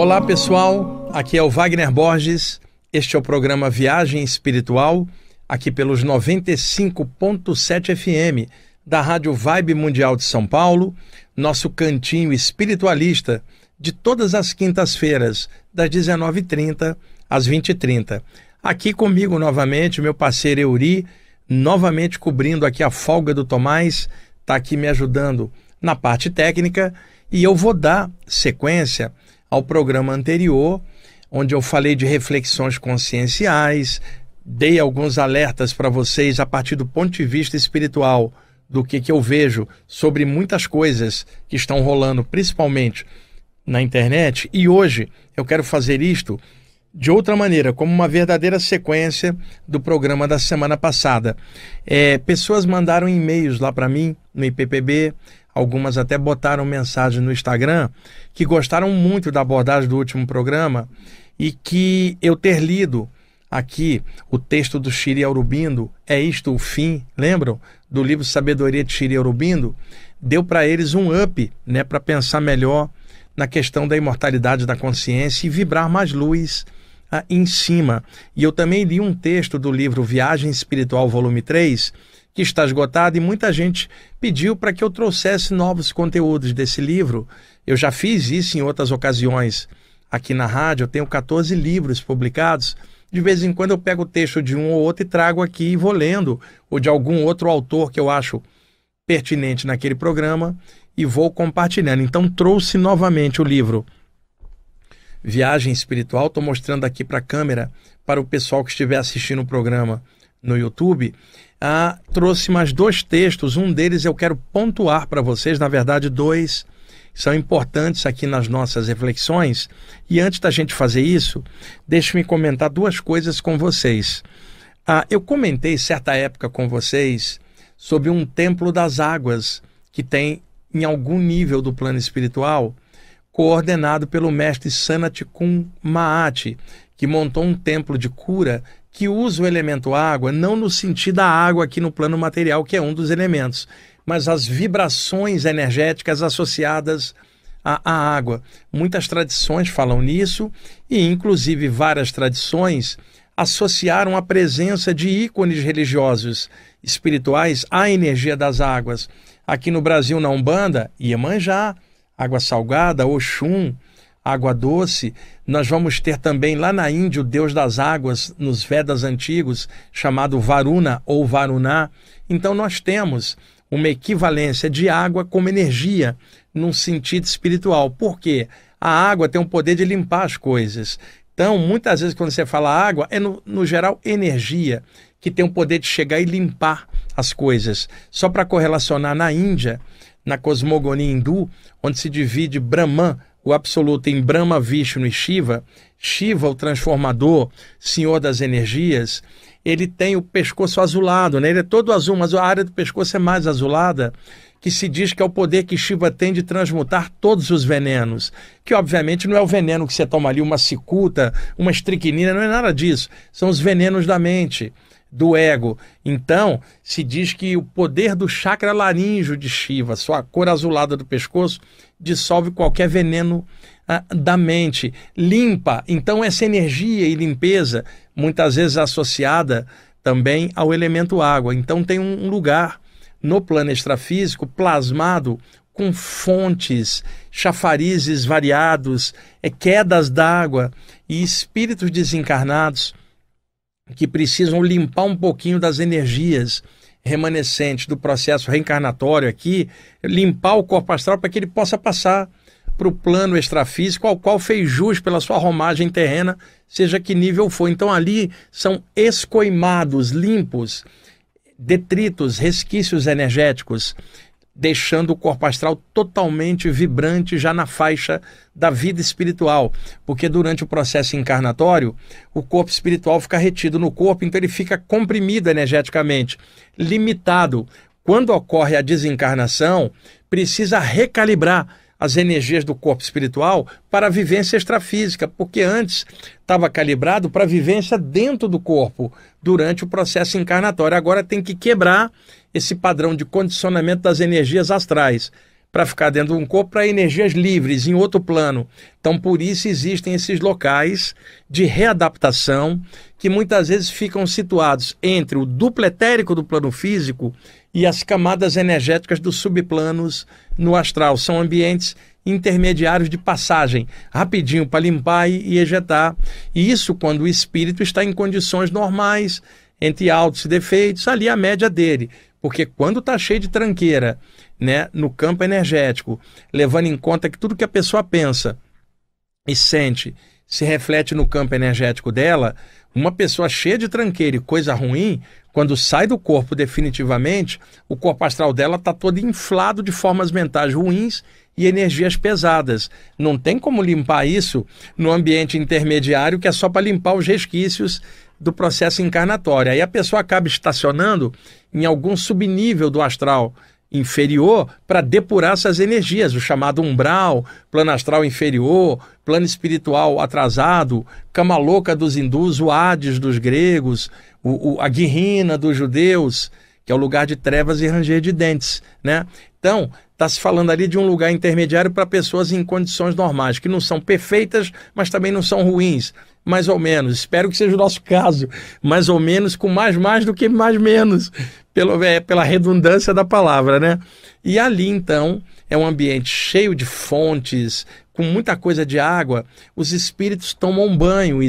Olá pessoal, aqui é o Wagner Borges, este é o programa Viagem Espiritual, aqui pelos 95.7 FM da Rádio Vibe Mundial de São Paulo, nosso cantinho espiritualista de todas as quintas-feiras, das 19h30 às 20h30. Aqui comigo novamente, meu parceiro Euri, novamente cobrindo aqui a folga do Tomás, está aqui me ajudando na parte técnica, e eu vou dar sequência ao programa anterior, onde eu falei de reflexões conscienciais, dei alguns alertas para vocês a partir do ponto de vista espiritual, do que eu vejo sobre muitas coisas que estão rolando, principalmente na internet, e hoje eu quero fazer isto de outra maneira, como uma verdadeira sequência do programa da semana passada. Pessoas mandaram e-mails lá para mim, no IPPB, algumas até botaram mensagem no Instagram, que gostaram muito da abordagem do último programa e que eu ter lido aqui o texto do Chiri Aurobindo, É Isto o Fim, lembram? Do livro Sabedoria de Chiri Aurobindo, deu para eles um up, né, para pensar melhor na questão da imortalidade da consciência e vibrar mais luz em cima. E eu também li um texto do livro Viagem Espiritual, volume 3, que está esgotado, e muita gente pediu para que eu trouxesse novos conteúdos desse livro. Eu já fiz isso em outras ocasiões aqui na rádio, eu tenho 14 livros publicados. De vez em quando eu pego o texto de um ou outro e trago aqui e vou lendo, ou de algum outro autor que eu acho pertinente naquele programa, e vou compartilhando. Então trouxe novamente o livro Viagem Espiritual, estou mostrando aqui para a câmera, para o pessoal que estiver assistindo o programa no YouTube. Trouxe mais 2 textos, um deles eu quero pontuar para vocês, na verdade 2 são importantes aqui nas nossas reflexões, e antes da gente fazer isso, deixe-me comentar 2 coisas com vocês. Eu comentei certa época com vocês sobre um templo das águas que tem em algum nível do plano espiritual, coordenado pelo mestre Sanat Kun Mahat, que montou um templo de cura que usa o elemento água, não no sentido da água aqui no plano material, que é um dos elementos, mas as vibrações energéticas associadas à água. Muitas tradições falam nisso, e inclusive várias tradições associaram a presença de ícones religiosos espirituais à energia das águas. Aqui no Brasil, na Umbanda, Iemanjá, água salgada, Oxum, água doce. Nós vamos ter também lá na Índia o deus das águas, nos Vedas antigos, chamado Varuna ou Varuná. Então nós temos uma equivalência de água como energia, num sentido espiritual. Por quê? A água tem o poder de limpar as coisas. Então, muitas vezes quando você fala água, é no geral energia, que tem o poder de chegar e limpar as coisas. Só para correlacionar, na Índia, na cosmogonia hindu, onde se divide Brahman, o absoluto, em Brahma, Vishnu e Shiva, Shiva, o transformador, senhor das energias, ele tem o pescoço azulado, né? Ele é todo azul, mas a área do pescoço é mais azulada, que se diz que é o poder que Shiva tem de transmutar todos os venenos, que obviamente não é o veneno que você toma ali, uma cicuta, uma estricnina, não é nada disso, são os venenos da mente, do ego. Então, se diz que o poder do chakra laríngeo de Shiva, sua cor azulada do pescoço, dissolve qualquer veneno da mente, limpa. Então, essa energia e limpeza, muitas vezes associada também ao elemento água. Então, tem um lugar no plano extrafísico plasmado com fontes, chafarizes variados, quedas d'água e espíritos desencarnados que precisam limpar um pouquinho das energias remanescentes do processo reencarnatório aqui, limpar o corpo astral para que ele possa passar para o plano extrafísico, ao qual fez jus pela sua romagem terrena, seja que nível for. Então ali são escoimados, limpos, detritos, resquícios energéticos, deixando o corpo astral totalmente vibrante já na faixa da vida espiritual, porque durante o processo encarnatório o corpo espiritual fica retido no corpo, então ele fica comprimido energeticamente, limitado. Quando ocorre a desencarnação, precisa recalibrar as energias do corpo espiritual para a vivência extrafísica, porque antes estava calibrado para a vivência dentro do corpo, durante o processo encarnatório. Agora tem que quebrar esse padrão de condicionamento das energias astrais para ficar dentro de um corpo para energias livres em outro plano. Então, por isso existem esses locais de readaptação que muitas vezes ficam situados entre o duplo etérico do plano físico e as camadas energéticas dos subplanos no astral. São ambientes intermediários de passagem, rapidinho para limpar e ejetar. E isso quando o espírito está em condições normais, entre altos e defeitos, ali a média dele. Porque quando está cheio de tranqueira, né, no campo energético, levando em conta que tudo que a pessoa pensa e sente se reflete no campo energético dela, uma pessoa cheia de tranqueira e coisa ruim, quando sai do corpo definitivamente, o corpo astral dela está todo inflado de formas mentais ruins e energias pesadas. Não tem como limpar isso no ambiente intermediário, que é só para limpar os resquícios do processo encarnatório. Aí a pessoa acaba estacionando em algum subnível do astral inferior para depurar essas energias, o chamado umbral, plano astral inferior, plano espiritual atrasado, cama louca dos hindus, o Hades dos gregos, a Guirrina dos judeus, que é o lugar de trevas e ranger de dentes, né? Então, está se falando ali de um lugar intermediário para pessoas em condições normais, que não são perfeitas, mas também não são ruins. Mais ou menos, espero que seja o nosso caso, mais ou menos com mais do que mais menos, pela redundância da palavra, né? E ali, então, é um ambiente cheio de fontes, com muita coisa de água, os espíritos tomam banho,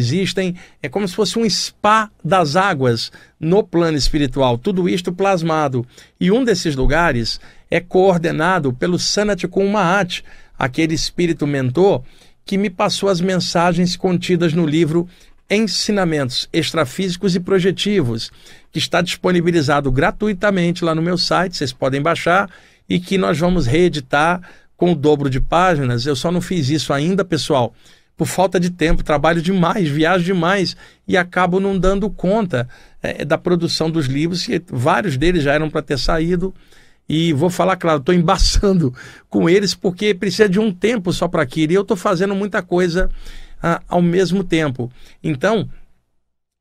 é como se fosse um spa das águas no plano espiritual, tudo isto plasmado. E um desses lugares é coordenado pelo Sanat Kun Mahat, aquele espírito mentor que me passou as mensagens contidas no livro Ensinamentos Extrafísicos e Projetivos, que está disponibilizado gratuitamente lá no meu site, vocês podem baixar, e que nós vamos reeditar com o dobro de páginas. Eu só não fiz isso ainda, pessoal, por falta de tempo, trabalho demais, viajo demais e acabo não dando conta da produção dos livros, que vários deles já eram para ter saído. E vou falar, claro, estou embaçando com eles porque precisa de um tempo só para aquilo. E eu estou fazendo muita coisa ao mesmo tempo. Então,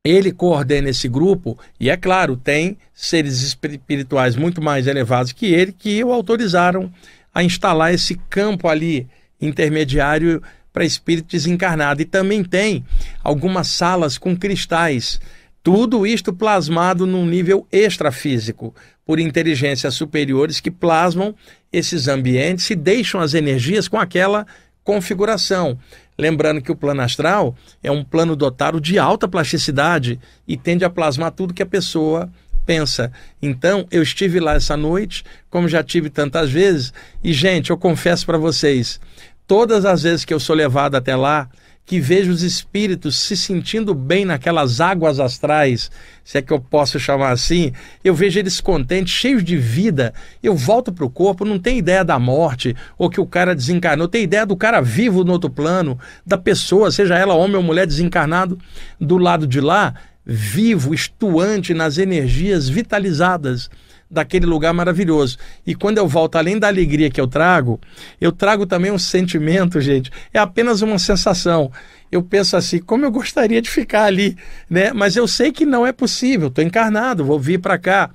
ele coordena esse grupo e, é claro, tem seres espirituais muito mais elevados que ele que o autorizaram a instalar esse campo ali intermediário para espírito desencarnado. E também tem algumas salas com cristais. Tudo isto plasmado num nível extrafísico, por inteligências superiores que plasmam esses ambientes e deixam as energias com aquela configuração. Lembrando que o plano astral é um plano dotado de alta plasticidade e tende a plasmar tudo que a pessoa pensa. Então, eu estive lá essa noite, como já tive tantas vezes, e, gente, eu confesso para vocês, todas as vezes que eu sou levado até lá, que vejo os espíritos se sentindo bem naquelas águas astrais, se é que eu posso chamar assim, eu vejo eles contentes, cheios de vida, eu volto para o corpo, não tem ideia da morte, ou que o cara desencarnou, tem ideia do cara vivo no outro plano, da pessoa, seja ela homem ou mulher desencarnado, do lado de lá, vivo, estuante nas energias vitalizadas daquele lugar maravilhoso. E quando eu volto, além da alegria que eu trago também um sentimento, gente, é apenas uma sensação. Eu penso assim, como eu gostaria de ficar ali, né? Mas eu sei que não é possível, estou encarnado, vou vir para cá.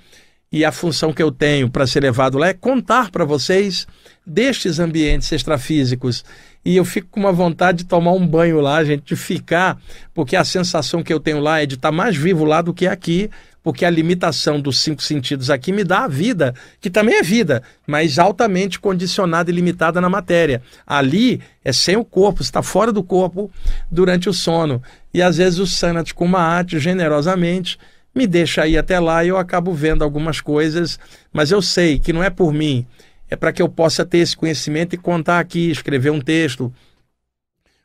E a função que eu tenho para ser levado lá é contar para vocês destes ambientes extrafísicos. E eu fico com uma vontade de tomar um banho lá, gente, de ficar, porque a sensação que eu tenho lá é de estar mais vivo lá do que aqui, porque a limitação dos 5 sentidos aqui me dá a vida, que também é vida, mas altamente condicionada e limitada na matéria. Ali é sem o corpo, está fora do corpo durante o sono. E às vezes o Sanat Kun Mahat, generosamente, me deixa ir até lá e eu acabo vendo algumas coisas, mas eu sei que não é por mim, é para que eu possa ter esse conhecimento e contar aqui, escrever um texto,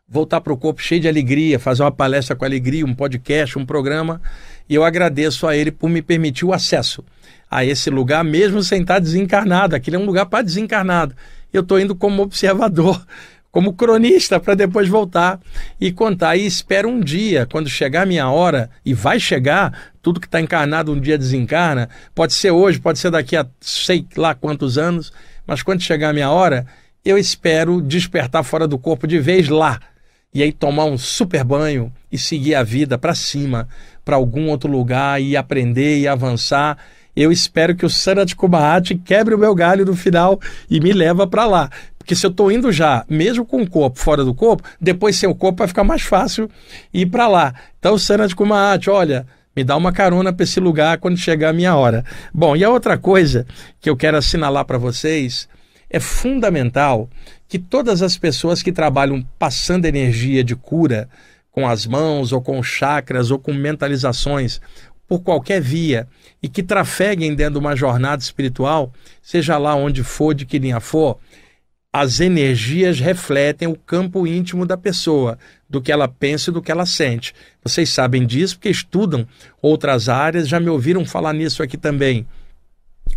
voltar para o corpo cheio de alegria, fazer uma palestra com alegria, um podcast, um programa, e eu agradeço a ele por me permitir o acesso a esse lugar, mesmo sem estar desencarnado. Aquilo é um lugar para desencarnado. Eu estou indo como observador, como cronista, para depois voltar e contar. E espero um dia, quando chegar a minha hora, e vai chegar, tudo que está encarnado um dia desencarna, pode ser hoje, pode ser daqui a sei lá quantos anos, mas quando chegar a minha hora, eu espero despertar fora do corpo de vez lá, e aí tomar um super banho e seguir a vida para cima, para algum outro lugar e aprender e avançar eu espero que o Sanat Kumaraty quebre o meu galho no final e me leva para lá. Porque se eu estou indo já, mesmo com o corpo fora do corpo, depois sem o corpo vai ficar mais fácil ir para lá. Então, Sanat Kumaraty, olha, me dá uma carona para esse lugar quando chegar a minha hora. Bom, e a outra coisa que eu quero assinalar para vocês, é fundamental que todas as pessoas que trabalham passando energia de cura com as mãos, ou com chakras, ou com mentalizações, por qualquer via, e que trafeguem dentro de uma jornada espiritual, seja lá onde for, de que linha for, as energias refletem o campo íntimo da pessoa, do que ela pensa e do que ela sente. Vocês sabem disso porque estudam outras áreas, já me ouviram falar nisso aqui também,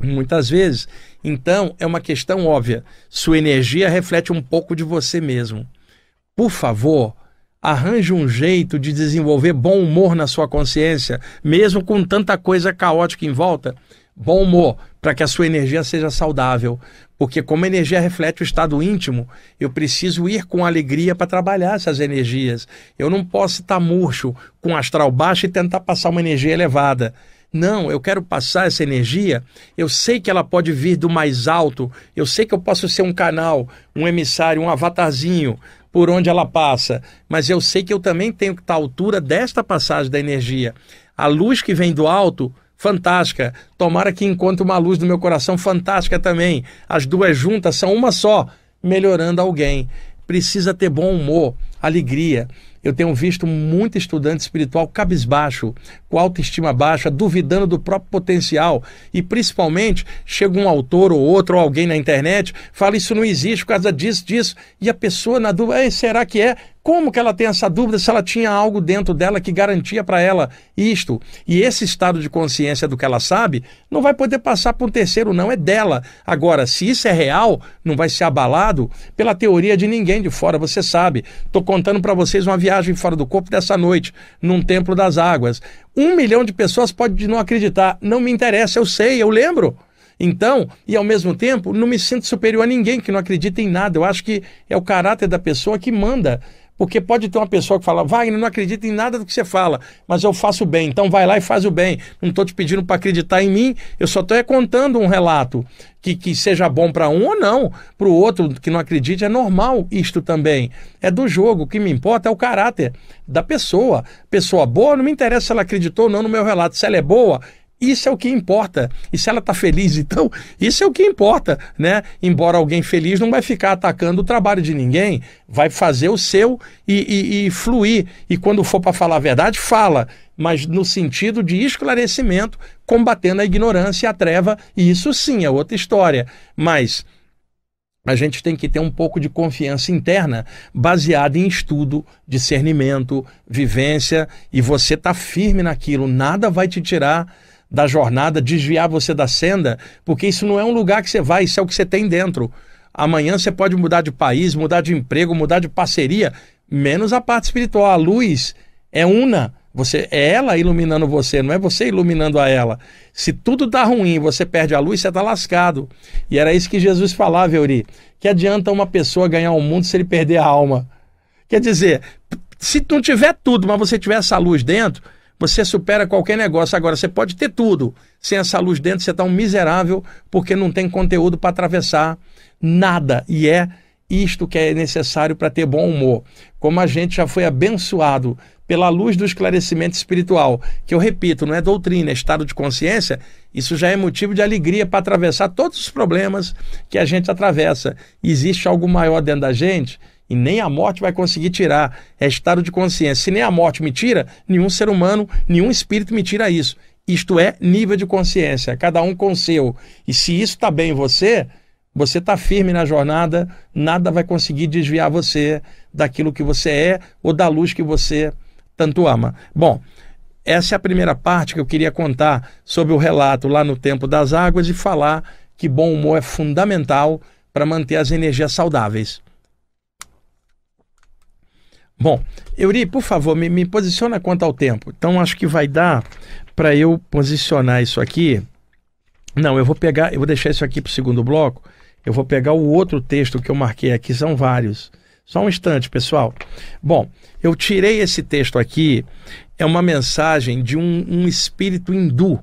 muitas vezes. Então, é uma questão óbvia. Sua energia reflete um pouco de você mesmo. Por favor, arranje um jeito de desenvolver bom humor na sua consciência, mesmo com tanta coisa caótica em volta. Bom humor, para que a sua energia seja saudável. Porque como a energia reflete o estado íntimo, eu preciso ir com alegria para trabalhar essas energias. Eu não posso estar murcho, com astral baixo e tentar passar uma energia elevada. Não, eu quero passar essa energia, eu sei que ela pode vir do mais alto, eu sei que eu posso ser um canal, um emissário, um avatarzinho por onde ela passa, mas eu sei que eu também tenho que estar à altura desta passagem da energia. A luz que vem do alto, fantástica, tomara que encontre uma luz no meu coração, fantástica também. As duas juntas são uma só, melhorando alguém. Precisa ter bom humor, alegria. Eu tenho visto muito estudante espiritual cabisbaixo, com autoestima baixa, duvidando do próprio potencial. E principalmente, chega um autor ou outro, ou alguém na internet, fala isso não existe por causa disso. E a pessoa na dúvida, será que é? Como que ela tem essa dúvida se ela tinha algo dentro dela que garantia para ela isto? E esse estado de consciência do que ela sabe, não vai poder passar para um terceiro, não, é dela. Agora, se isso é real, não vai ser abalado pela teoria de ninguém de fora, você sabe. Estou contando para vocês uma viagem fora do corpo dessa noite, num templo das águas. 1 milhão de pessoas pode não acreditar, não me interessa, eu sei, eu lembro. Então, e ao mesmo tempo, não me sinto superior a ninguém que não acredita em nada. Eu acho que é o caráter da pessoa que manda. Porque pode ter uma pessoa que fala, Wagner, não acredita em nada do que você fala, mas eu faço bem, então vai lá e faz o bem. Não estou te pedindo para acreditar em mim, eu só estou contando um relato que seja bom para um ou não. Para o outro que não acredite, é normal isto também. É do jogo, o que me importa é o caráter da pessoa. Pessoa boa, não me interessa se ela acreditou ou não no meu relato. Se ela é boa, isso é o que importa. E se ela está feliz, então, isso é o que importa, né? Embora alguém feliz não vai ficar atacando o trabalho de ninguém, vai fazer o seu e fluir. E quando for para falar a verdade, fala, mas no sentido de esclarecimento, combatendo a ignorância e a treva, e isso sim é outra história. Mas a gente tem que ter um pouco de confiança interna, baseada em estudo, discernimento, vivência, e você está firme naquilo, nada vai te tirar da jornada, desviar você da senda, porque isso não é um lugar que você vai, isso é o que você tem dentro. Amanhã você pode mudar de país, mudar de emprego, mudar de parceria, menos a parte espiritual. A luz é una, é ela iluminando você, não é você iluminando a ela. Se tudo dá ruim e você perde a luz, você está lascado. E era isso que Jesus falava, Euri. Que adianta uma pessoa ganhar o mundo se ele perder a alma? Quer dizer, se não tiver tudo, mas você tiver essa luz dentro, você supera qualquer negócio. Agora, você pode ter tudo. Sem essa luz dentro, você está um miserável porque não tem conteúdo para atravessar nada. E é isto que é necessário para ter bom humor. Como a gente já foi abençoado pela luz do esclarecimento espiritual, que eu repito, não é doutrina, é estado de consciência, isso já é motivo de alegria para atravessar todos os problemas que a gente atravessa. Existe algo maior dentro da gente e nem a morte vai conseguir tirar. É estado de consciência. Se nem a morte me tira, nenhum ser humano, nenhum espírito me tira isso. Isto é nível de consciência, cada um com o seu. E se isso está bem em você, você está firme na jornada, nada vai conseguir desviar você daquilo que você é ou da luz que você tanto ama. Bom, essa é a primeira parte que eu queria contar sobre o relato lá no Templo das Águas e falar que bom humor é fundamental para manter as energias saudáveis. Bom, Euri, por favor, me posiciona quanto ao tempo. Então, acho que vai dar para eu posicionar isso aqui. Não, eu vou deixar isso aqui para o segundo bloco. Eu vou pegar o outro texto que eu marquei aqui, são vários. Só um instante, pessoal. Bom, eu tirei esse texto aqui, é uma mensagem de um espírito hindu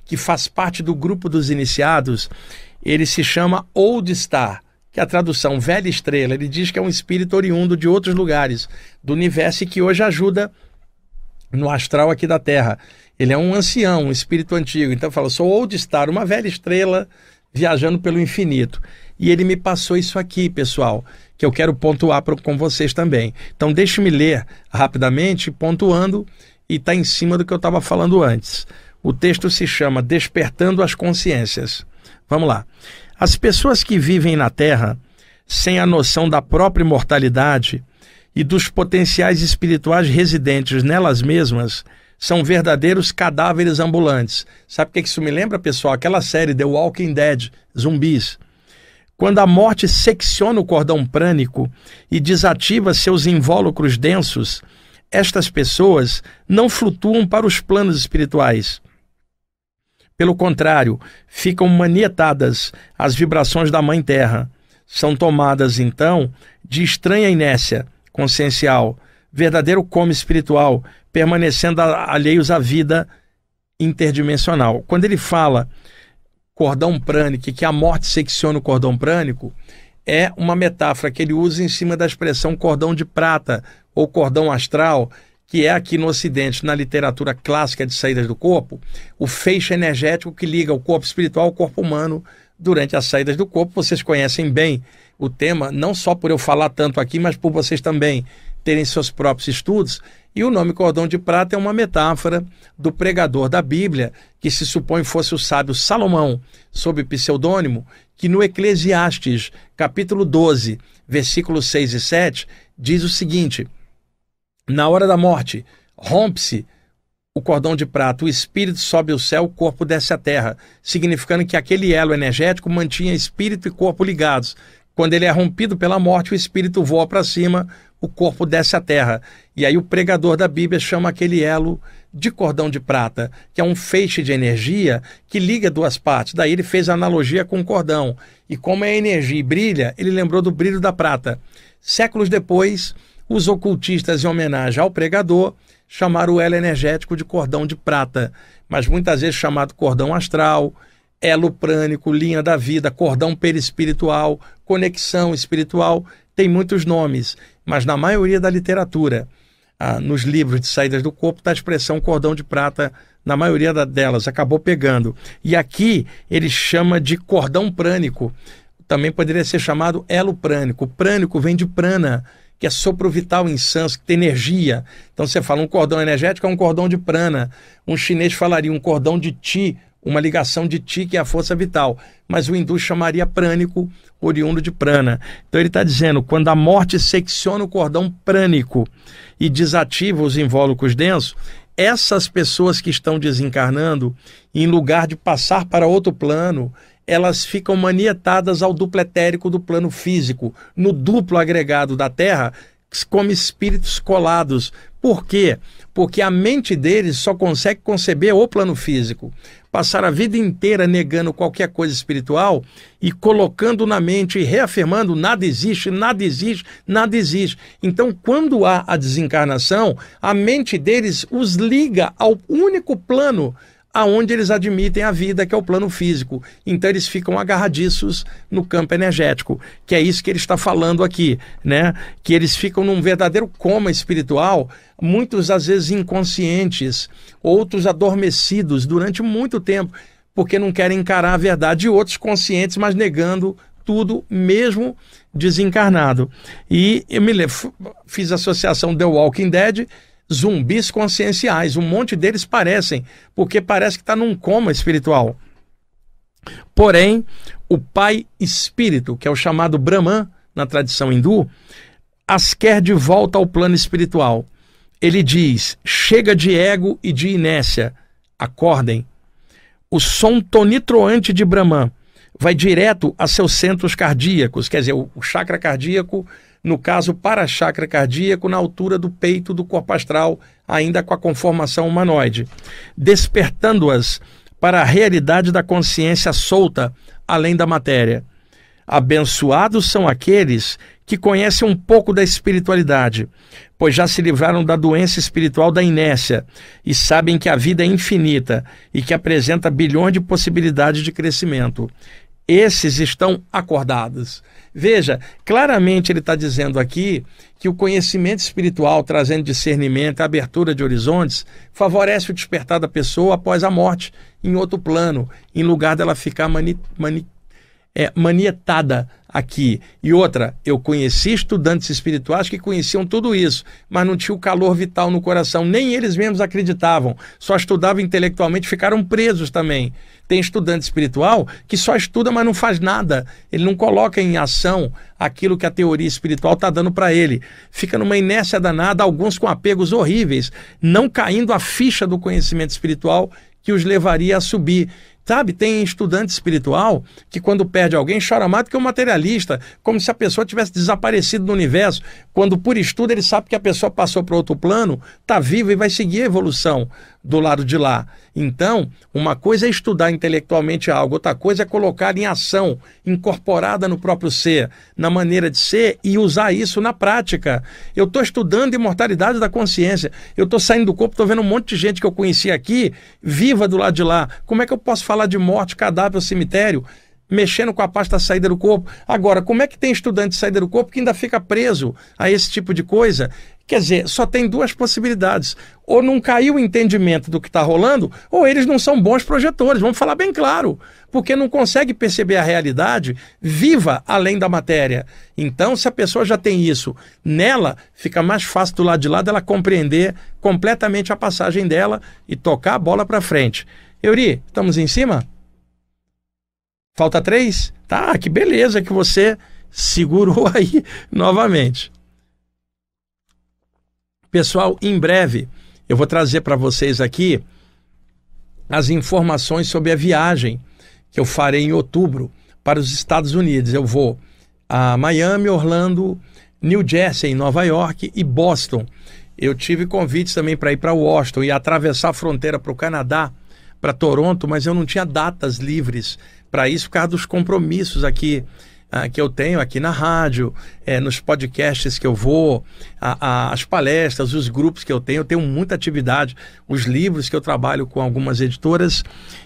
que faz parte do grupo dos iniciados, ele se chama Old Star, que é a tradução velha estrela. Ele diz que é um espírito oriundo de outros lugares do universo e que hoje ajuda no astral aqui da Terra. Ele é um ancião, um espírito antigo. Então fala, sou Old Star, uma velha estrela viajando pelo infinito. E ele me passou isso aqui, pessoal, que eu quero pontuar com vocês também. Então deixe-me ler rapidamente, pontuando, e está em cima do que eu estava falando antes. O texto se chama Despertando as Consciências. Vamos lá. As pessoas que vivem na Terra sem a noção da própria imortalidade e dos potenciais espirituais residentes nelas mesmas são verdadeiros cadáveres ambulantes. Sabe o que isso me lembra, pessoal? Aquela série The Walking Dead, zumbis. Quando a morte secciona o cordão prânico e desativa seus invólucros densos, estas pessoas não flutuam para os planos espirituais. Pelo contrário, ficam manietadas às vibrações da Mãe Terra. São tomadas, então, de estranha inércia consciencial, verdadeiro coma espiritual, permanecendo alheios à vida interdimensional. Quando ele fala cordão prânico, que a morte secciona o cordão prânico, é uma metáfora que ele usa em cima da expressão cordão de prata ou cordão astral, que é aqui no Ocidente, na literatura clássica de saídas do corpo, o feixe energético que liga o corpo espiritual ao corpo humano durante as saídas do corpo. Vocês conhecem bem o tema, não só por eu falar tanto aqui, mas por vocês também terem seus próprios estudos. E o nome cordão de prata é uma metáfora do pregador da Bíblia, que se supõe fosse o sábio Salomão, sob pseudônimo, que no Eclesiastes, capítulo 12, versículos 6 e 7, diz o seguinte: na hora da morte, rompe-se o cordão de prata, o espírito sobe ao céu, o corpo desce à terra, significando que aquele elo energético mantinha espírito e corpo ligados. Quando ele é rompido pela morte, o espírito voa para cima, o corpo desce à terra. E aí o pregador da Bíblia chama aquele elo de cordão de prata, que é um feixe de energia que liga duas partes. Daí ele fez a analogia com o cordão. E como é energia e brilha, ele lembrou do brilho da prata. Séculos depois, os ocultistas, em homenagem ao pregador, chamaram o elo energético de cordão de prata, mas muitas vezes chamado cordão astral, elo prânico, linha da vida, cordão perispiritual, conexão espiritual, tem muitos nomes, mas na maioria da literatura, nos livros de saídas do corpo, está a expressão cordão de prata, na maioria delas, acabou pegando. E aqui ele chama de cordão prânico, também poderia ser chamado elo prânico. Prânico vem de prana, que é sopro vital em sânscrito, que tem energia. Então você fala um cordão energético é um cordão de prana. Um chinês falaria um cordão de chi, uma ligação de chi, que é a força vital. Mas o hindu chamaria prânico, oriundo de prana. Então ele está dizendo, quando a morte secciona o cordão prânico e desativa os invólucros densos, essas pessoas que estão desencarnando, em lugar de passar para outro plano, elas ficam manietadas ao duplo etérico do plano físico, no duplo agregado da Terra, como espíritos colados. Por quê? Porque a mente deles só consegue conceber o plano físico. Passar a vida inteira negando qualquer coisa espiritual e colocando na mente e reafirmando nada existe, nada existe, nada existe. Então, quando há a desencarnação, a mente deles os liga ao único plano aonde eles admitem a vida, que é o plano físico. Então eles ficam agarradiços no campo energético, que é isso que ele está falando aqui, né? Que eles ficam num verdadeiro coma espiritual, muitos às vezes inconscientes, outros adormecidos durante muito tempo, porque não querem encarar a verdade, e outros conscientes, mas negando tudo, mesmo desencarnado. E eu me lembro, fiz a associação The Walking Dead, zumbis conscienciais, um monte deles parecem, porque parece que está num coma espiritual. Porém, o pai espírito, que é o chamado Brahman na tradição hindu, as quer de volta ao plano espiritual. Ele diz, chega de ego e de inércia, acordem. O som tonitroante de Brahman vai direto a seus centros cardíacos, quer dizer, o chakra cardíaco, no caso, para-chakra cardíaco, na altura do peito do corpo astral, ainda com a conformação humanoide, despertando-as para a realidade da consciência solta, além da matéria. Abençoados são aqueles que conhecem um pouco da espiritualidade, pois já se livraram da doença espiritual da inércia e sabem que a vida é infinita e que apresenta bilhões de possibilidades de crescimento. Esses estão acordados. Veja, claramente ele está dizendo aqui que o conhecimento espiritual, trazendo discernimento, abertura de horizontes, favorece o despertar da pessoa após a morte, em outro plano, em lugar dela ficar manietada aqui. E outra, eu conheci estudantes espirituais que conheciam tudo isso, mas não tinha o calor vital no coração, nem eles mesmos acreditavam, só estudavam intelectualmente, ficaram presos também. Tem estudante espiritual que só estuda, mas não faz nada, ele não coloca em ação aquilo que a teoria espiritual está dando para ele, fica numa inércia danada, alguns com apegos horríveis, não caindo a ficha do conhecimento espiritual que os levaria a subir. Sabe, tem estudante espiritual que quando perde alguém chora mais do que um materialista, como se a pessoa tivesse desaparecido do universo, quando por estudo ele sabe que a pessoa passou para outro plano, está viva e vai seguir a evolução do lado de lá. Então, uma coisa é estudar intelectualmente algo, outra coisa é colocar em ação, incorporada no próprio ser, na maneira de ser e usar isso na prática. Eu estou estudando imortalidade da consciência, eu estou saindo do corpo, estou vendo um monte de gente que eu conheci aqui, viva do lado de lá. Como é que eu posso falar de morte, cadáver, cemitério, mexendo com a parte da saída do corpo? Agora, como é que tem estudante de saída do corpo que ainda fica preso a esse tipo de coisa? Quer dizer, só tem duas possibilidades. Ou não caiu o entendimento do que está rolando, ou eles não são bons projetores, vamos falar bem claro, porque não consegue perceber a realidade viva além da matéria. Então, se a pessoa já tem isso nela, fica mais fácil do lado de lá dela compreender completamente a passagem dela e tocar a bola para frente. Euri, estamos em cima? Falta 3? Tá, que beleza que você segurou aí novamente. Pessoal, em breve eu vou trazer para vocês aqui as informações sobre a viagem que eu farei em outubro para os Estados Unidos. Eu vou a Miami, Orlando, New Jersey, Nova York e Boston. Eu tive convites também para ir para Washington e atravessar a fronteira para o Canadá, para Toronto, mas eu não tinha datas livres para isso por causa dos compromissos aqui que eu tenho aqui na rádio, nos podcasts que eu vou, as palestras, os grupos que eu tenho muita atividade, os livros que eu trabalho com algumas editoras,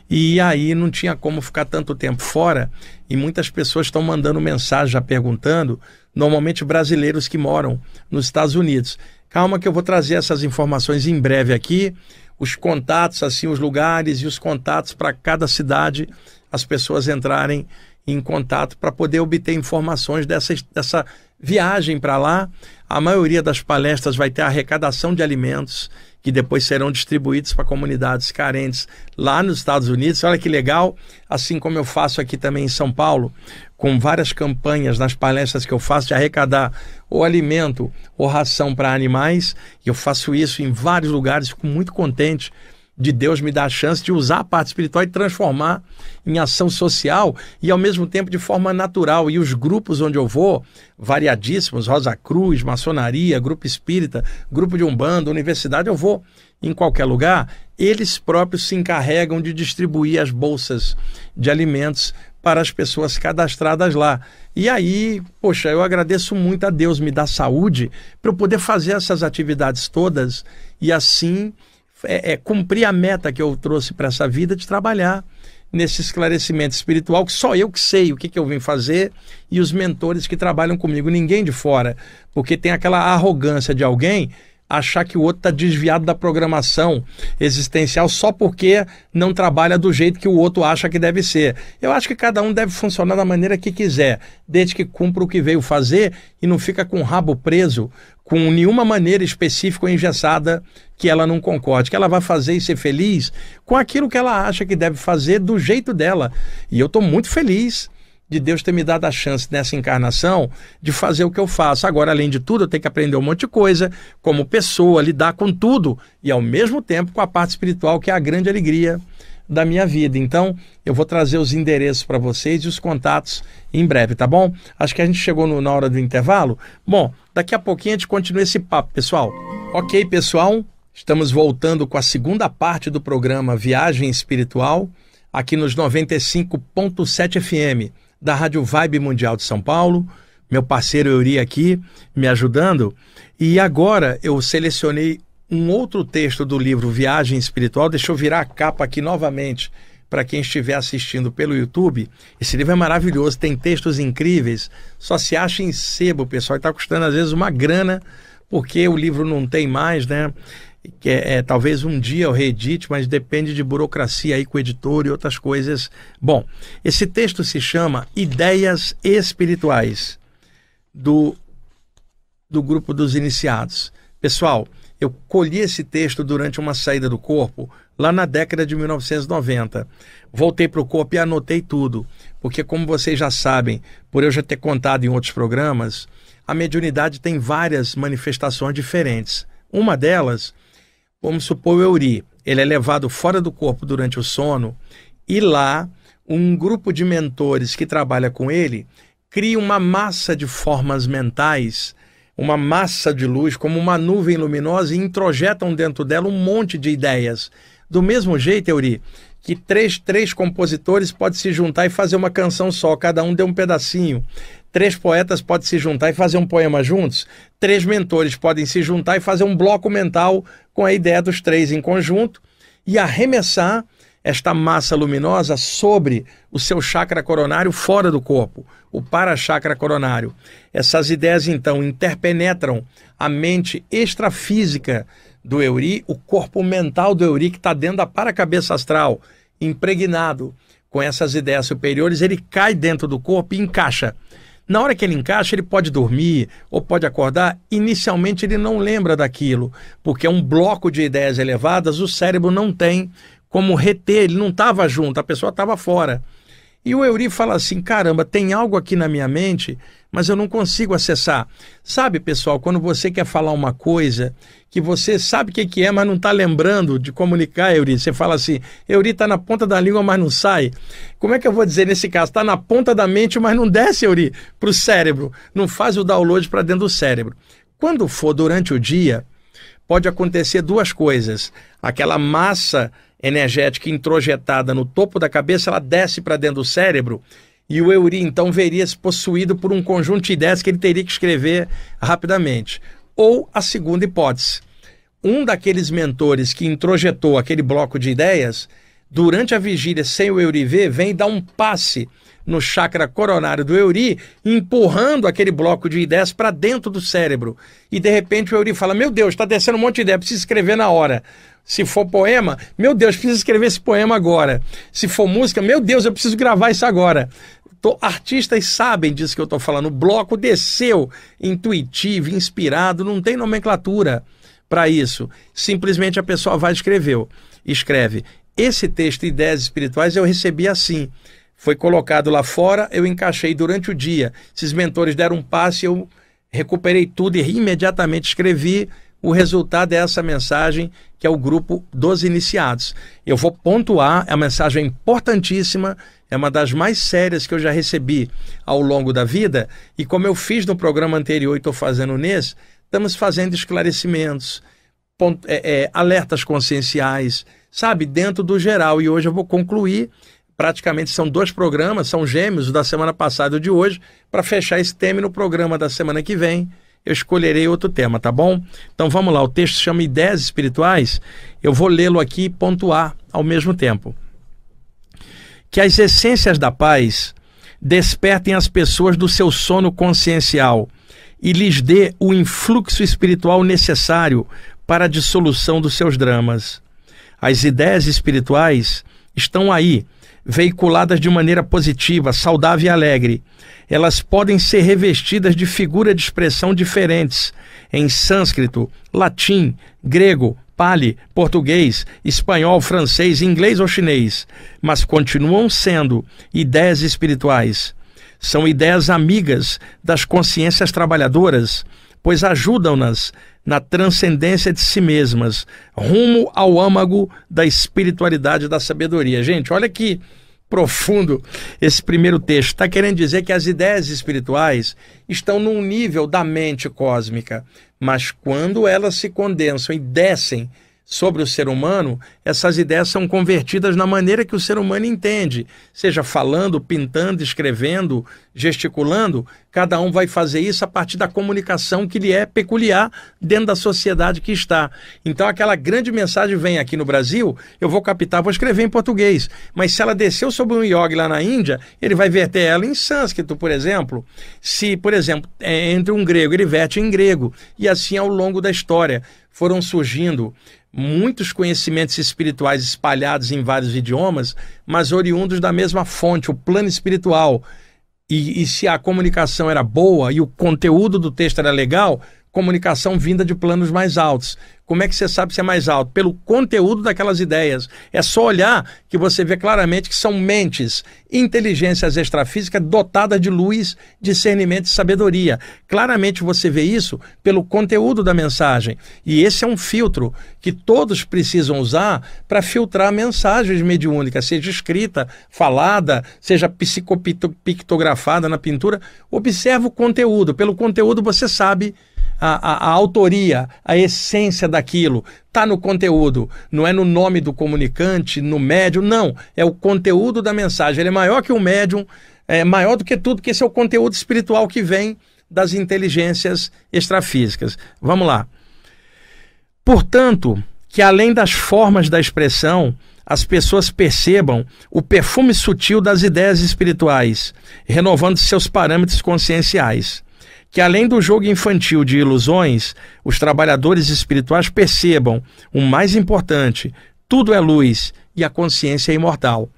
e aí não tinha como ficar tanto tempo fora, e muitas pessoas estão mandando mensagem já perguntando, normalmente brasileiros que moram nos Estados Unidos. Calma que eu vou trazer essas informações em breve aqui, os contatos, assim, os lugares e os contatos para cada cidade, as pessoas entrarem em contato para poder obter informações dessa viagem para lá. A maioria das palestras vai ter arrecadação de alimentos que depois serão distribuídos para comunidades carentes lá nos Estados Unidos. Olha que legal, assim como eu faço aqui também em São Paulo, com várias campanhas nas palestras que eu faço de arrecadar ou alimento ou ração para animais. E eu faço isso em vários lugares, fico muito contente de Deus me dar a chance de usar a parte espiritual e transformar em ação social e ao mesmo tempo de forma natural. E os grupos onde eu vou, variadíssimos, Rosa Cruz, maçonaria, grupo espírita, grupo de Umbanda, universidade, eu vou em qualquer lugar, eles próprios se encarregam de distribuir as bolsas de alimentos para as pessoas cadastradas lá. E aí, poxa, eu agradeço muito a Deus me dar saúde para eu poder fazer essas atividades todas e assim cumprir a meta que eu trouxe para essa vida de trabalhar nesse esclarecimento espiritual, que só eu que sei o que eu vim fazer e os mentores que trabalham comigo, ninguém de fora, porque tem aquela arrogância de alguém achar que o outro está desviado da programação existencial só porque não trabalha do jeito que o outro acha que deve ser. Eu acho que cada um deve funcionar da maneira que quiser, desde que cumpra o que veio fazer e não fica com o rabo preso com nenhuma maneira específica ou engessada que ela não concorde, que ela vai fazer e ser feliz com aquilo que ela acha que deve fazer do jeito dela. E eu estou muito feliz de Deus ter me dado a chance nessa encarnação de fazer o que eu faço. Agora, além de tudo, eu tenho que aprender um monte de coisa, como pessoa, lidar com tudo e ao mesmo tempo com a parte espiritual, que é a grande alegria da minha vida. Então, eu vou trazer os endereços para vocês e os contatos em breve, tá bom? Acho que a gente chegou na hora do intervalo. Bom, daqui a pouquinho a gente continua esse papo, pessoal. Ok, pessoal, estamos voltando com a segunda parte do programa Viagem Espiritual, aqui nos 95.7 FM da Rádio Vibe Mundial de São Paulo. meu parceiro Euri aqui me ajudando. E agora eu selecionei um outro texto do livro Viagem Espiritual. Deixa eu virar a capa aqui novamente para quem estiver assistindo pelo YouTube. Esse livro é maravilhoso, tem textos incríveis, só se acha em sebo, pessoal, e está custando às vezes uma grana, porque o livro não tem mais, né? Talvez um dia eu reedite, mas depende de burocracia aí com o editor e outras coisas. Bom, esse texto se chama Ideias Espirituais, do grupo dos iniciados. Pessoal, eu colhi esse texto durante uma saída do corpo, lá na década de 1990. Voltei para o corpo e anotei tudo, porque como vocês já sabem, por eu já ter contado em outros programas, a mediunidade tem várias manifestações diferentes. Uma delas, vamos supor o Euri, ele é levado fora do corpo durante o sono e lá um grupo de mentores que trabalha com ele cria uma massa de formas mentais, uma massa de luz, como uma nuvem luminosa, e introjetam dentro dela um monte de ideias. Do mesmo jeito, Euri, que três compositores podem se juntar e fazer uma canção só, cada um deu um pedacinho. 3 poetas podem se juntar e fazer um poema juntos. 3 mentores podem se juntar e fazer um bloco mental com a ideia dos 3 em conjunto e arremessar esta massa luminosa sobre o seu chakra coronário fora do corpo, o para-chakra coronário. Essas ideias, então, interpenetram a mente extrafísica do Euri, o corpo mental do Euri, que está dentro da para-cabeça astral, impregnado com essas ideias superiores, ele cai dentro do corpo e encaixa. Na hora que ele encaixa, ele pode dormir ou pode acordar. Inicialmente, ele não lembra daquilo, porque é um bloco de ideias elevadas, o cérebro não tem como reter, ele não estava junto, a pessoa estava fora. E o Euri fala assim, caramba, tem algo aqui na minha mente, mas eu não consigo acessar. Sabe, pessoal, quando você quer falar uma coisa que você sabe o que é, mas não está lembrando de comunicar, Euri, você fala assim, Euri está na ponta da língua, mas não sai. Como é que eu vou dizer nesse caso? Está na ponta da mente, mas não desce, Euri, para o cérebro, não faz o download para dentro do cérebro. Quando for durante o dia, pode acontecer 2 coisas. Aquela massa energética introjetada no topo da cabeça, ela desce para dentro do cérebro e o Euri então veria-se possuído por um conjunto de ideias que ele teria que escrever rapidamente. Ou a segunda hipótese, um daqueles mentores que introjetou aquele bloco de ideias, durante a vigília sem o Euri ver, vem e dá um passe no chakra coronário do Euri, empurrando aquele bloco de ideias para dentro do cérebro. E de repente o Euri fala, meu Deus, está descendo um monte de ideia, preciso escrever na hora. Se for poema, meu Deus, preciso escrever esse poema agora. Se for música, meu Deus, eu preciso gravar isso agora. Artistas sabem disso que eu estou falando. O bloco desceu intuitivo, inspirado, não tem nomenclatura para isso. Simplesmente a pessoa vai e escreve. Esse texto, Ideias Espirituais, eu recebi assim. Foi colocado lá fora, eu encaixei durante o dia. Esses mentores deram um passe, eu recuperei tudo e imediatamente escrevi. O resultado é essa mensagem, que é o grupo dos iniciados. Eu vou pontuar, a mensagem é importantíssima, é uma das mais sérias que eu já recebi ao longo da vida, e como eu fiz no programa anterior e estou fazendo nesse, estamos fazendo esclarecimentos, alertas conscienciais, sabe, dentro do geral. E hoje eu vou concluir, praticamente são 2 programas, são gêmeos, o da semana passada e o de hoje, para fechar esse tema. E no programa da semana que vem eu escolherei outro tema, tá bom? Então vamos lá, o texto se chama Ideias Espirituais, eu vou lê-lo aqui e pontuar ao mesmo tempo. Que as essências da paz despertem as pessoas do seu sono consciencial e lhes dê o influxo espiritual necessário para a dissolução dos seus dramas. As ideias espirituais estão aí, veiculadas de maneira positiva, saudável e alegre. Elas podem ser revestidas de figuras de expressão diferentes, em sânscrito, latim, grego, pali, português, espanhol, francês, inglês ou chinês, mas continuam sendo ideias espirituais. São ideias amigas das consciências trabalhadoras, pois ajudam-nas na transcendência de si mesmas, rumo ao âmago da espiritualidade e da sabedoria. Gente, olha que profundo esse primeiro texto. Está querendo dizer que as ideias espirituais estão num nível da mente cósmica, mas quando elas se condensam e descem sobre o ser humano, essas ideias são convertidas na maneira que o ser humano entende, seja falando, pintando, escrevendo, gesticulando, cada um vai fazer isso a partir da comunicação que lhe é peculiar dentro da sociedade que está. Então aquela grande mensagem vem aqui no Brasil, eu vou captar, vou escrever em português, mas se ela desceu sobre um yogi lá na Índia, ele vai verter ela em sânscrito, por exemplo. Se, por exemplo, entre um grego, ele verte em grego, e assim ao longo da história foram surgindo muitos conhecimentos espirituais espalhados em vários idiomas, mas oriundos da mesma fonte, o plano espiritual. E se a comunicação era boa e o conteúdo do texto era legal, comunicação vinda de planos mais altos. Como é que você sabe se é mais alto? Pelo conteúdo daquelas ideias. É só olhar que você vê claramente que são mentes, inteligências extrafísicas dotadas de luz, discernimento e sabedoria. Claramente você vê isso pelo conteúdo da mensagem. E esse é um filtro que todos precisam usar para filtrar mensagens mediúnicas, seja escrita, falada, seja psicopictografada na pintura. Observa o conteúdo. Pelo conteúdo você sabe a autoria, a essência daquilo, está no conteúdo, não é no nome do comunicante, no médium, não, é o conteúdo da mensagem. Ele é maior que o médium, é maior do que tudo, que esse é o conteúdo espiritual que vem das inteligências extrafísicas. Vamos lá. Portanto, que além das formas da expressão, as pessoas percebam o perfume sutil das ideias espirituais, renovando seus parâmetros conscienciais. Que além do jogo infantil de ilusões, os trabalhadores espirituais percebam o mais importante: tudo é luz e a consciência é imortal.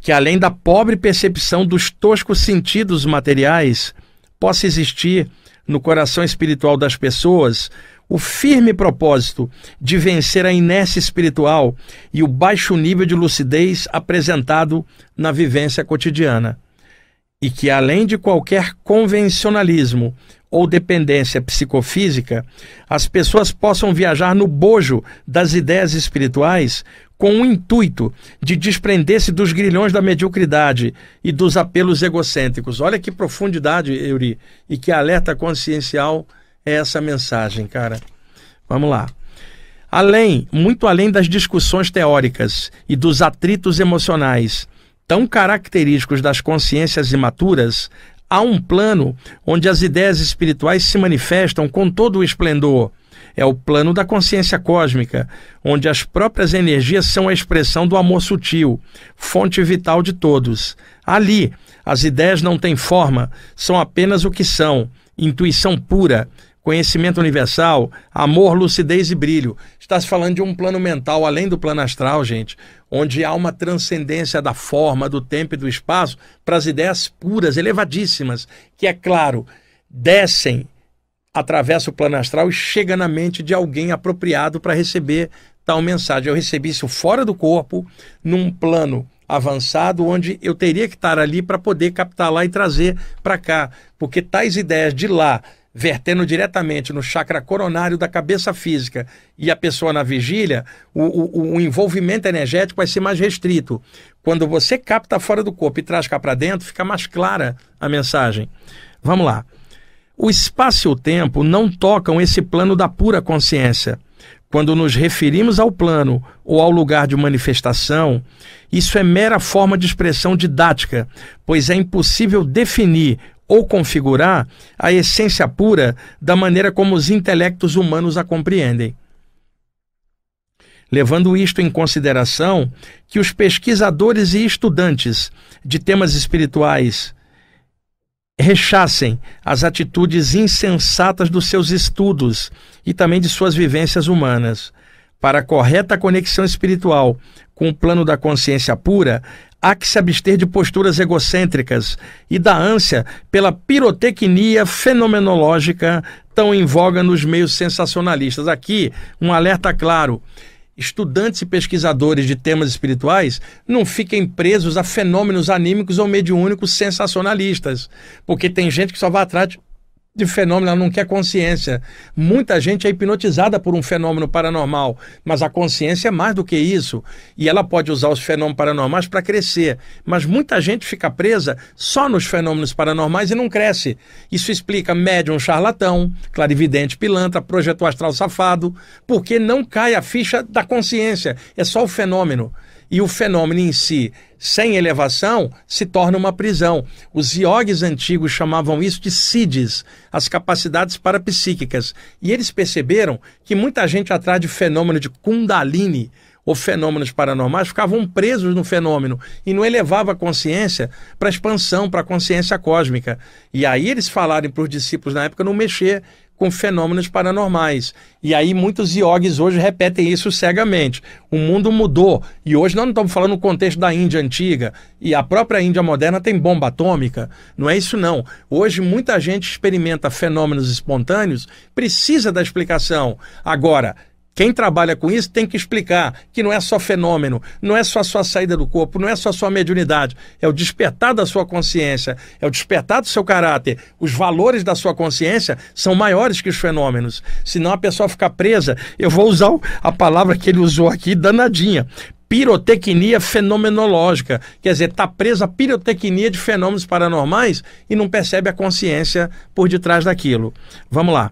Que além da pobre percepção dos toscos sentidos materiais, possa existir no coração espiritual das pessoas o firme propósito de vencer a inércia espiritual e o baixo nível de lucidez apresentado na vivência cotidiana. E que, além de qualquer convencionalismo ou dependência psicofísica, as pessoas possam viajar no bojo das ideias espirituais com o intuito de desprender-se dos grilhões da mediocridade e dos apelos egocêntricos. Olha que profundidade, Euri, e que alerta consciencial é essa mensagem, cara. Vamos lá. Muito além das discussões teóricas e dos atritos emocionais, tão característicos das consciências imaturas, há um plano onde as ideias espirituais se manifestam com todo o esplendor. É o plano da consciência cósmica, onde as próprias energias são a expressão do amor sutil, fonte vital de todos. Ali, as ideias não têm forma, são apenas o que são: intuição pura, conhecimento universal, amor, lucidez e brilho. Está se falando de um plano mental além do plano astral, gente, onde há uma transcendência da forma, do tempo e do espaço para as ideias puras, elevadíssimas, que, é claro, descem, atravessa o plano astral e chega na mente de alguém apropriado para receber tal mensagem. Eu recebi isso fora do corpo, num plano avançado, onde eu teria que estar ali para poder captar lá e trazer para cá, porque tais ideias de lá, vertendo diretamente no chakra coronário da cabeça física e a pessoa na vigília, o envolvimento energético vai ser mais restrito. Quando você capta fora do corpo e traz cá para dentro, fica mais clara a mensagem. Vamos lá. O espaço e o tempo não tocam esse plano da pura consciência. Quando nos referimos ao plano ou ao lugar de manifestação, isso é mera forma de expressão didática, pois é impossível definir ou configurar a essência pura da maneira como os intelectos humanos a compreendem. Levando isto em consideração, que os pesquisadores e estudantes de temas espirituais rechacem as atitudes insensatas dos seus estudos e também de suas vivências humanas. Para a correta conexão espiritual com o plano da consciência pura, há que se abster de posturas egocêntricas e da ânsia pela pirotecnia fenomenológica tão em voga nos meios sensacionalistas. Aqui, um alerta claro: estudantes e pesquisadores de temas espirituais não fiquem presos a fenômenos anímicos ou mediúnicos sensacionalistas, porque tem gente que só vai atrás de fenômeno, ela não quer consciência. Muita gente é hipnotizada por um fenômeno paranormal, mas a consciência é mais do que isso, e ela pode usar os fenômenos paranormais para crescer, mas muita gente fica presa só nos fenômenos paranormais e não cresce. Isso explica médium charlatão, clarividente pilantra, projetor astral safado, porque não cai a ficha da consciência, é só o fenômeno. e o fenômeno em si, sem elevação, se torna uma prisão. Os iogues antigos chamavam isso de siddhis, as capacidades parapsíquicas. E eles perceberam que muita gente atrás de fenômeno de Kundalini, ou fenômenos paranormais, ficavam presos no fenômeno e não elevava a consciência para a expansão, para a consciência cósmica. E aí eles falaram para os discípulos na época não mexer com fenômenos paranormais. E aí muitos iogues hoje repetem isso cegamente. O mundo mudou. E hoje nós não estamos falando no contexto da Índia antiga. E a própria Índia moderna tem bomba atômica. Não é isso não. Hoje muita gente experimenta fenômenos espontâneos, precisa da explicação. Agora, quem trabalha com isso tem que explicar que não é só fenômeno, não é só a sua saída do corpo, não é só a sua mediunidade, é o despertar da sua consciência, é o despertar do seu caráter. Os valores da sua consciência são maiores que os fenômenos. Senão a pessoa fica presa. Eu vou usar a palavra que ele usou aqui, danadinha. Pirotecnia fenomenológica. Quer dizer, está presa a pirotecnia de fenômenos paranormais e não percebe a consciência por detrás daquilo. Vamos lá.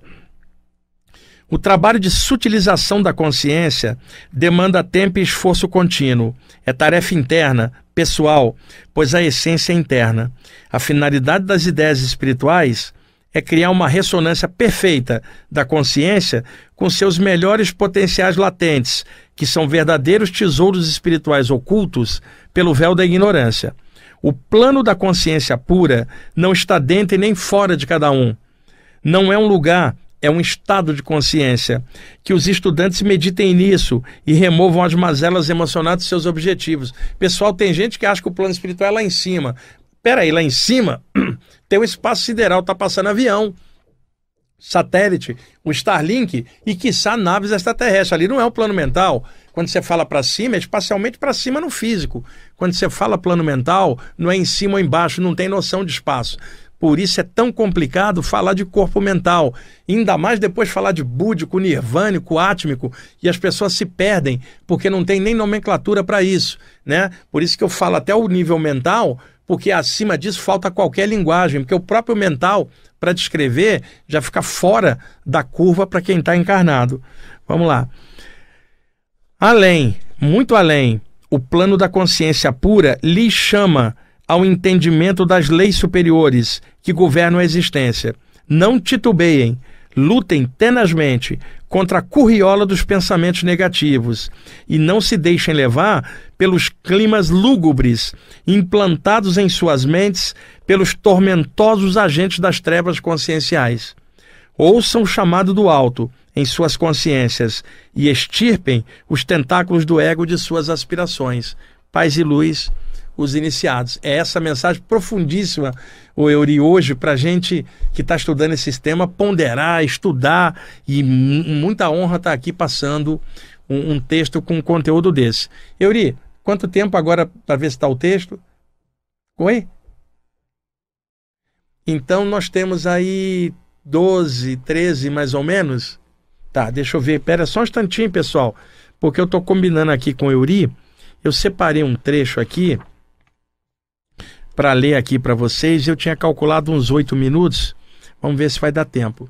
O trabalho de sutilização da consciência demanda tempo e esforço contínuo. É tarefa interna, pessoal, pois a essência é interna. A finalidade das ideias espirituais é criar uma ressonância perfeita da consciência com seus melhores potenciais latentes, que são verdadeiros tesouros espirituais ocultos pelo véu da ignorância. O plano da consciência pura não está dentro e nem fora de cada um. Não é um lugar, é um estado de consciência. Que os estudantes meditem nisso e removam as mazelas emocionais dos seus objetivos. Pessoal, tem gente que acha que o plano espiritual é lá em cima. Peraí, lá em cima tem um espaço sideral, está passando avião, satélite, o Starlink e, quiçá, naves extraterrestres. Ali não é um plano mental. Quando você fala para cima, é espacialmente para cima no físico. Quando você fala plano mental, não é em cima ou embaixo, não tem noção de espaço. Por isso é tão complicado falar de corpo mental. Ainda mais depois falar de búdico, nirvânico, átmico. E as pessoas se perdem, porque não tem nem nomenclatura para isso, né? Por isso que eu falo até o nível mental, porque acima disso falta qualquer linguagem. Porque o próprio mental, para descrever, já fica fora da curva para quem está encarnado. Vamos lá. Além, muito além, o plano da consciência pura lhe chama ao entendimento das leis superiores que governam a existência. Não titubeiem, lutem tenazmente contra a curriola dos pensamentos negativos e não se deixem levar pelos climas lúgubres implantados em suas mentes pelos tormentosos agentes das trevas conscienciais. Ouçam o chamado do alto em suas consciências e extirpem os tentáculos do ego de suas aspirações. Paz e luz, os iniciados. É essa mensagem profundíssima, o Euri, hoje, para a gente que está estudando esse sistema, ponderar, estudar, e muita honra estar aqui passando um texto com um conteúdo desse. Euri, quanto tempo agora para ver se está o texto? Oi? Então nós temos aí 12, 13 mais ou menos. Tá, deixa eu ver, pera só um instantinho, pessoal, porque eu estou combinando aqui com o Euri. Eu separei um trecho aqui para ler aqui para vocês. Eu tinha calculado uns 8 minutos. Vamos ver se vai dar tempo.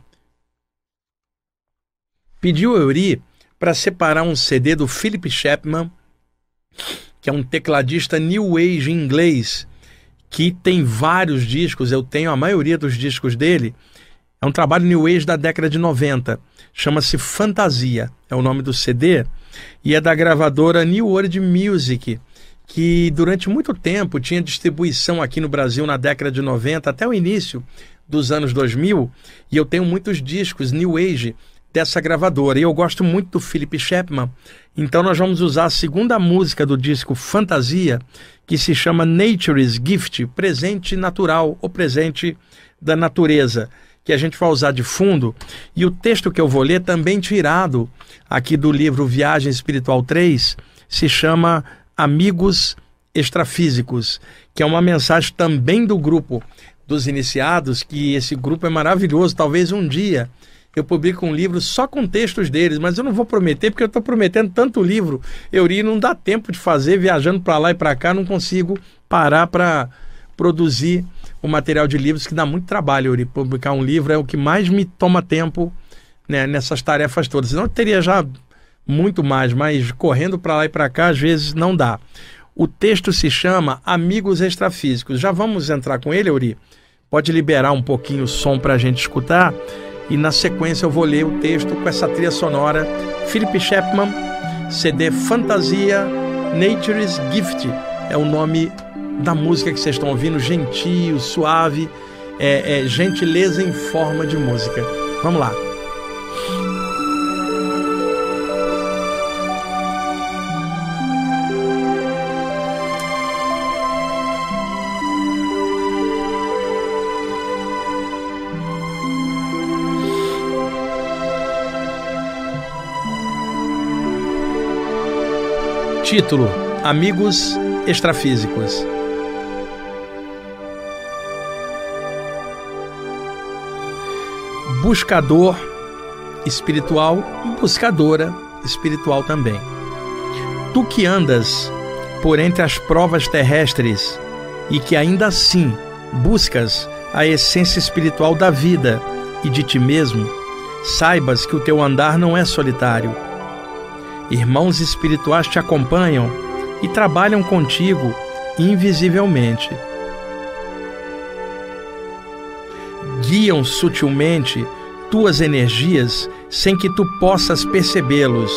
Pediu o Euri para separar um CD do Philip Chapman, que é um tecladista New Age inglês, que tem vários discos. Eu tenho a maioria dos discos dele. É um trabalho New Age da década de 90. Chama-se Fantasia, é o nome do CD. E é da gravadora New World Music, que durante muito tempo tinha distribuição aqui no Brasil na década de 90 até o início dos anos 2000, e eu tenho muitos discos New Age dessa gravadora, e eu gosto muito do Philip Chapman. Então nós vamos usar a segunda música do disco Fantasia, que se chama Nature's Gift, presente natural, ou presente da natureza, que a gente vai usar de fundo. E o texto que eu vou ler, também tirado aqui do livro Viagem Espiritual 3, se chama Amigos Extrafísicos, que é uma mensagem também do grupo dos iniciados, que esse grupo é maravilhoso. Talvez um dia eu publique um livro só com textos deles, mas eu não vou prometer, porque eu estou prometendo tanto livro, Euri, não dá tempo de fazer, viajando para lá e para cá, não consigo parar para produzir o material de livros, que dá muito trabalho, Euri. Publicar um livro é o que mais me toma tempo, né, nessas tarefas todas. Senão eu teria já muito mais, mas correndo para lá e para cá às vezes não dá. O texto se chama Amigos Extrafísicos. Já vamos entrar com ele, Euri? Pode liberar um pouquinho o som para a gente escutar? E na sequência eu vou ler o texto com essa trilha sonora. Philip Chapman, CD Fantasia, Nature's Gift. É o nome da música que vocês estão ouvindo, gentil, suave, gentileza em forma de música. Vamos lá. Título: Amigos Extrafísicos. Buscador espiritual e buscadora espiritual também. Tu que andas por entre as provas terrestres e que ainda assim buscas a essência espiritual da vida e de ti mesmo, saibas que o teu andar não é solitário. Irmãos espirituais te acompanham e trabalham contigo invisivelmente. Guiam sutilmente tuas energias sem que tu possas percebê-los,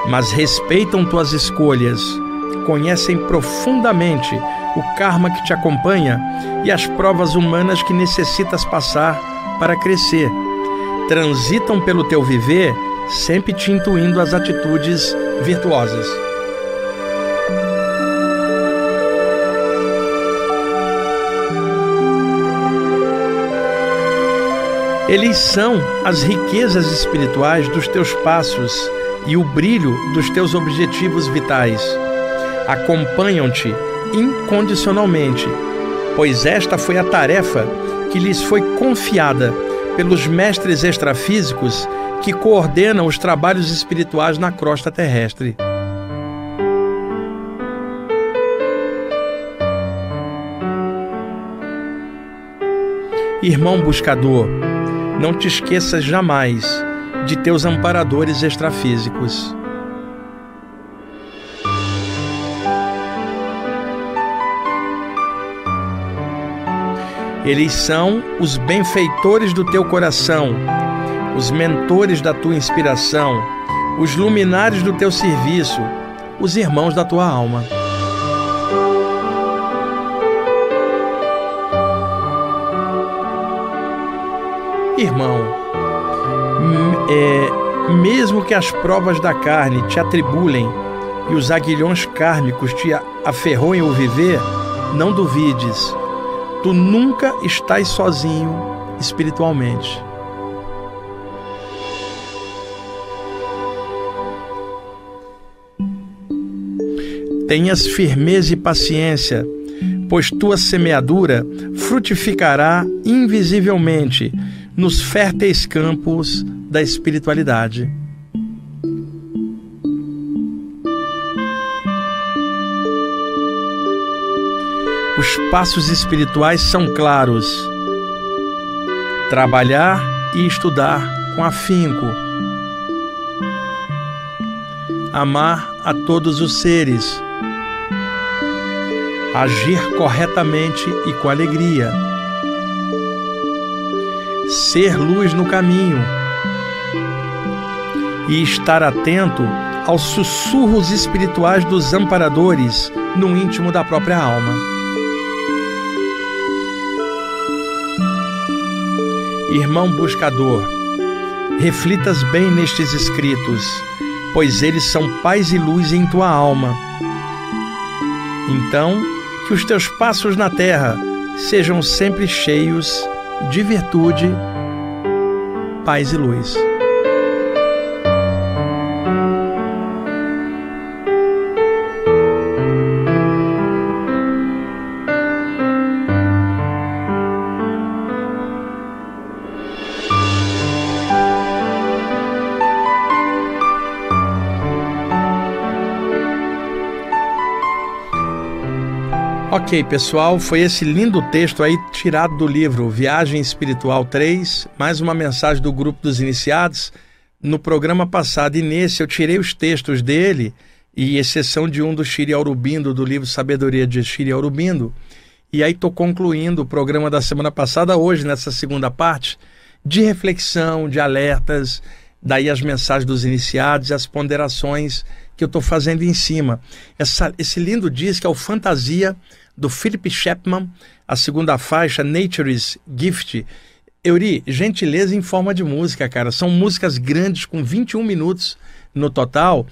mas respeitam tuas escolhas, conhecem profundamente o karma que te acompanha e as provas humanas que necessitas passar para crescer. Transitam pelo teu viver, sempre te intuindo as atitudes virtuosas. Eles são as riquezas espirituais dos teus passos e o brilho dos teus objetivos vitais. Acompanham-te incondicionalmente, pois esta foi a tarefa que lhes foi confiada pelos mestres extrafísicos que coordenam os trabalhos espirituais na crosta terrestre. Irmão buscador, não te esqueças jamais de teus amparadores extrafísicos. Eles são os benfeitores do teu coração, os mentores da tua inspiração, os luminares do teu serviço, os irmãos da tua alma. Irmão, mesmo que as provas da carne te atribulem e os aguilhões kármicos te aferroem o viver, não duvides, tu nunca estás sozinho espiritualmente. Tenhas firmeza e paciência, pois tua semeadura frutificará invisivelmente nos férteis campos da espiritualidade. Os passos espirituais são claros. Trabalhar e estudar com afinco. Amar a todos os seres. Agir corretamente e com alegria. Ser luz no caminho. E estar atento aos sussurros espirituais dos amparadores no íntimo da própria alma. Irmão buscador, reflitas bem nestes escritos, pois eles são paz e luz em tua alma. Então, que os teus passos na terra sejam sempre cheios de virtude, paz e luz. Ok, pessoal, foi esse lindo texto aí tirado do livro Viagem Espiritual 3, mais uma mensagem do Grupo dos Iniciados, no programa passado e nesse eu tirei os textos dele, e exceção de um do Chiri Aurobindo, do livro Sabedoria de Chiri Aurobindo, e aí estou concluindo o programa da semana passada, hoje, nessa segunda parte, de reflexão, de alertas, daí as mensagens dos iniciados e as ponderações que eu estou fazendo em cima. Esse lindo disco é o Fantasia, do Philip Chapman, a segunda faixa, Nature's Gift. Euri, gentileza em forma de música, cara. São músicas grandes, com 21 minutos no total.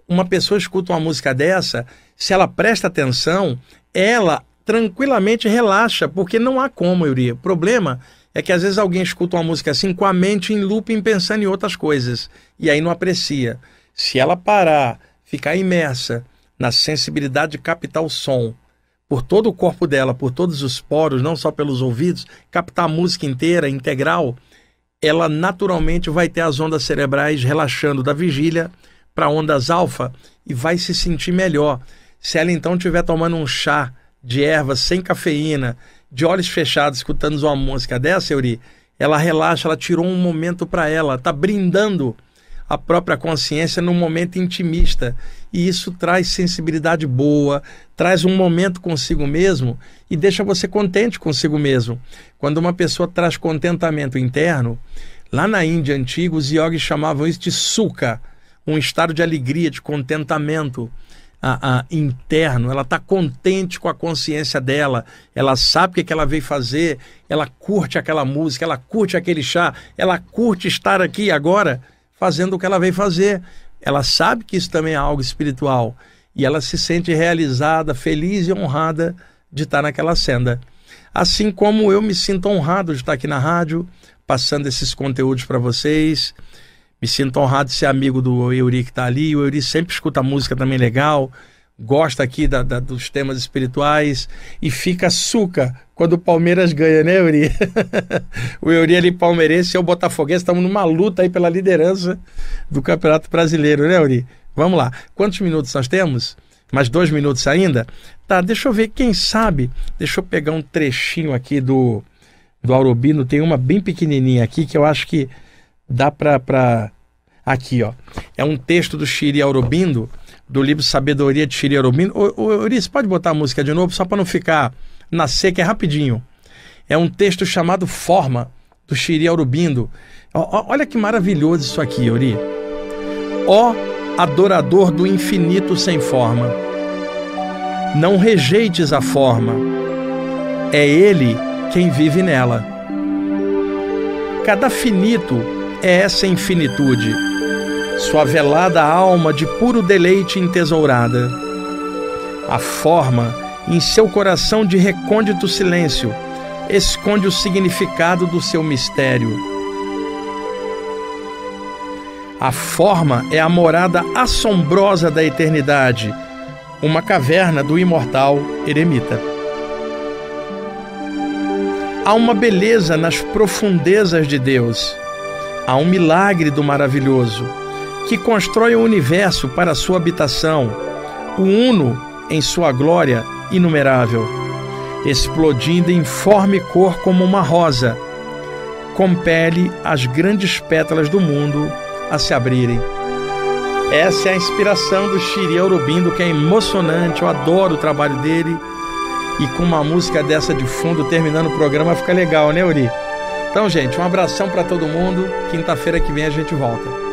Uma pessoa escuta uma música dessa, se ela presta atenção, ela tranquilamente relaxa, porque não há como, Euri. O problema é que às vezes alguém escuta uma música assim com a mente em looping, pensando em outras coisas, e aí não aprecia. Se ela parar, ficar imersa na sensibilidade de captar o som, por todo o corpo dela, por todos os poros, não só pelos ouvidos, captar a música inteira, integral, ela naturalmente vai ter as ondas cerebrais relaxando da vigília para ondas alfa e vai se sentir melhor. Se ela então estiver tomando um chá de ervas sem cafeína, de olhos fechados, escutando uma música dessa, Euri, ela relaxa, ela tirou um momento para ela, está brindando a própria consciência num momento intimista, e isso traz sensibilidade boa, traz um momento consigo mesmo e deixa você contente consigo mesmo. Quando uma pessoa traz contentamento interno, lá na Índia antiga os yogis chamavam isso de sukha, um estado de alegria, de contentamento interno. Ela está contente com a consciência dela, ela sabe o que ela veio fazer, ela curte aquela música, ela curte aquele chá, ela curte estar aqui agora fazendo o que ela veio fazer. Ela sabe que isso também é algo espiritual e ela se sente realizada, feliz e honrada de estar naquela senda. Assim como eu me sinto honrado de estar aqui na rádio, passando esses conteúdos para vocês. Me sinto honrado de ser amigo do Euri que está ali. O Euri sempre escuta música também legal, gosta aqui dos temas espirituais e fica suca quando o Palmeiras ganha, né, Euri? O Euri ali palmeirense e o botafoguense, estamos numa luta aí pela liderança do Campeonato Brasileiro, né, Euri? Vamos lá. Quantos minutos nós temos? Mais 2 minutos ainda? Tá, deixa eu ver, quem sabe, deixa eu pegar um trechinho aqui do Aurobindo, tem uma bem pequenininha aqui que eu acho que dá para... Aqui, ó. É um texto do Chiri Aurobindo, do livro Sabedoria de Chiri Aurobindo. Euri, pode botar a música de novo, só para não ficar na seca, é rapidinho. É um texto chamado Forma, do Chiri Aurobindo. Olha que maravilhoso isso aqui, Euri. Ó adorador do infinito sem forma, não rejeites a forma, é ele quem vive nela. Cada finito é essa infinitude, sua velada alma de puro deleite entesourada. A forma, em seu coração de recôndito silêncio, esconde o significado do seu mistério. A forma é a morada assombrosa da eternidade, uma caverna do imortal eremita. Há uma beleza nas profundezas de Deus, há um milagre do maravilhoso, que constrói o universo para sua habitação, o uno em sua glória inumerável, explodindo em forma e cor como uma rosa, compele as grandes pétalas do mundo a se abrirem. Essa é a inspiração do Chiri Aurobindo, que é emocionante, eu adoro o trabalho dele, e com uma música dessa de fundo, terminando o programa, fica legal, né, Euri? Então, gente, um abração para todo mundo, quinta-feira que vem a gente volta.